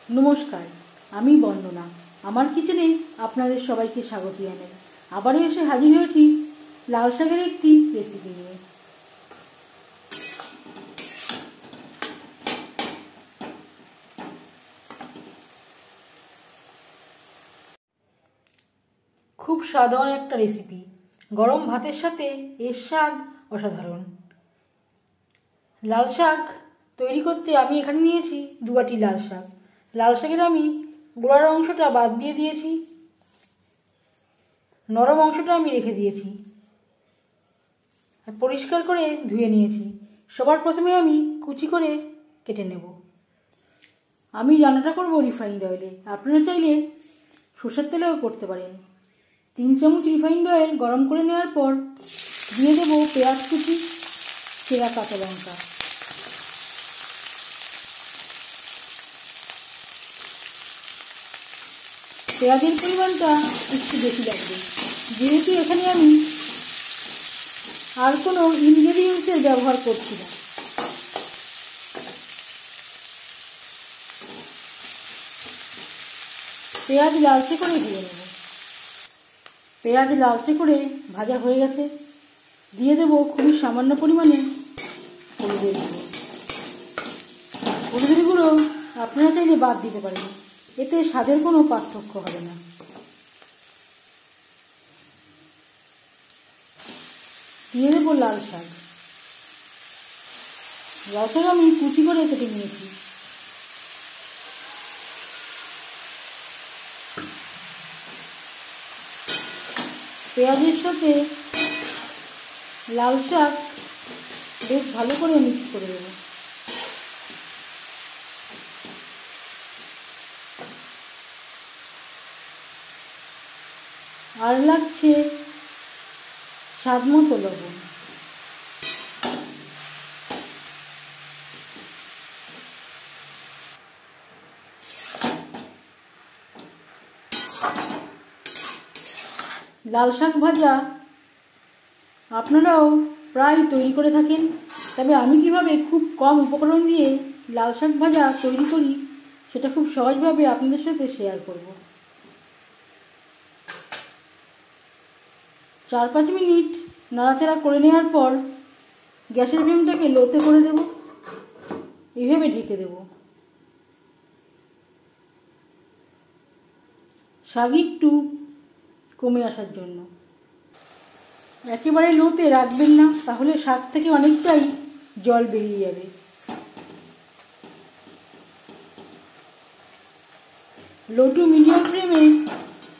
নমস্কার, আমি বন্দনা। আমার কিচেনে আপনাদের সবাইকে স্বাগত জানাই। আবারও এসে হাজির হয়েছি লাল শাকের একটি রেসিপি নিয়ে। খুব সাধারণ একটা রেসিপি, গরম ভাতের সাথে এর স্বাদ অসাধারণ। লাল শাক তৈরি করতে আমি এখানে নিয়েছি 2 বাটি লাল শাক। লাল শাকের আমি গোড়ার অংশটা বাদ দিয়ে দিয়েছি, নরম অংশটা আমি রেখে দিয়েছি আর পরিষ্কার করে ধুয়ে নিয়েছি। সবার প্রথমে আমি কুচি করে কেটে নেব। আমি রান্নাটা করব রিফাইন্ড অয়েলে, আপনারা চাইলে সরষের তেলেও করতে পারেন। 3 চামচ রিফাইন্ড অয়েল গরম করে নেওয়ার পর দিয়ে দেব পেঁয়াজ কুচি, চেরা কাঁচা লঙ্কা। পেঁয়াজের পরিমাণটা একটু বেশি লাগবে, যেহেতু এখানে আমি আর কোনো ইনগ্রেডিয়েন্টসের ব্যবহার করছি না। পেঁয়াজ লালচে করে ভেজে নেব। পেঁয়াজ লালচে করে ভাজা হয়ে গেছে, দিয়ে দেব খুবই সামান্য পরিমাণে হলুদের গুঁড়ো। হলুদের গুঁড়ো আপনারা চাইলে বাদ দিতে পারেন, এতে স্বাদের কোনো পার্থক্য হবে না। দিয়ে দেবো লাল শাক। লাল শাক আমি কুচি করে কেটে নিয়েছি। পেঁয়াজের সাথে লাল শাক বেশ ভালো করে মিক্স করে দেবো। আর লাগছে স্বাদ মতো লবণ। লাল শাক ভাজা আপনারাও প্রায় তৈরি করে থাকেন, তবে আমি কিভাবে খুব কম উপকরণ দিয়ে লাল শাক ভাজা তৈরি করি সেটা খুব সহজভাবে আপনাদের সাথে শেয়ার করব। 4-5 মিনিট নাড়াচাড়া করে নেওয়ার পর গ্যাসের ফ্লেমটাকে লোতে করে দেব, এইভাবে ঢেকে দেব। শাক একটু কমে আসার জন্য। একেবারে লোতে রাখবেন না, তাহলে শাক থেকে অনেকটাই জল বেরিয়ে যাবে। লো টু মিডিয়াম ফ্লেমে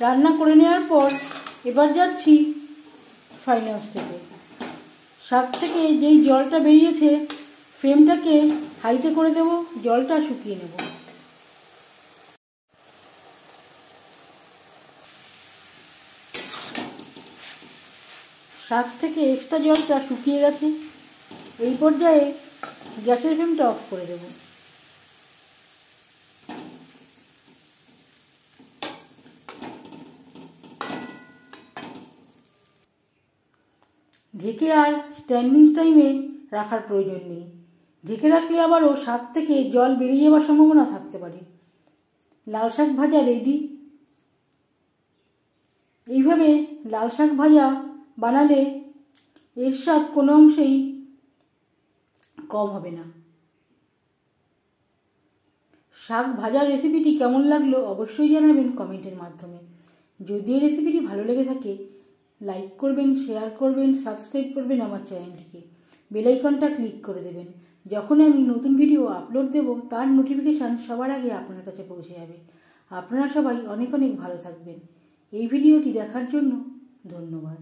রান্না করে নেওয়ার পর এবার যাচ্ছি ফাইনাল স্টেপে। শাক থেকে যেই জলটা বেরিয়েছে ফ্লেমটাকে হাইতে করে দেব, জলটা শুকিয়ে নেব। শাক থেকে এক্সট্রা জলটা শুকিয়ে গেছে। এই পর্যায়ে গ্যাসের ফ্লেমটা অফ করে দেব। ঢেকে আর স্ট্যান্ডিং টাইমে রাখার প্রয়োজন নেই। ঢেকে রাখলে আবারও শাক থেকে জল বেরিয়ে যাওয়ার সম্ভাবনা থাকতে পারে। লাল শাক ভাজা রেডি। এইভাবে লাল শাক ভাজা বানালে এর স্বাদ কোনো অংশেই কম হবে না। শাক ভাজার রেসিপিটি কেমন লাগলো অবশ্যই জানাবেন কমেন্টের মাধ্যমে। যদি এই রেসিপিটি ভালো লেগে থাকে লাইক করবেন, শেয়ার করবেন, সাবস্ক্রাইব করবেন আমার চ্যানেলটিকে, বেল আইকনটা ক্লিক করে দেবেন। যখন আমি নতুন ভিডিও আপলোড দেব তার নোটিফিকেশান সবার আগে আপনার কাছে পৌঁছে যাবে। আপনারা সবাই অনেক অনেক ভালো থাকবেন। এই ভিডিওটি দেখার জন্য ধন্যবাদ।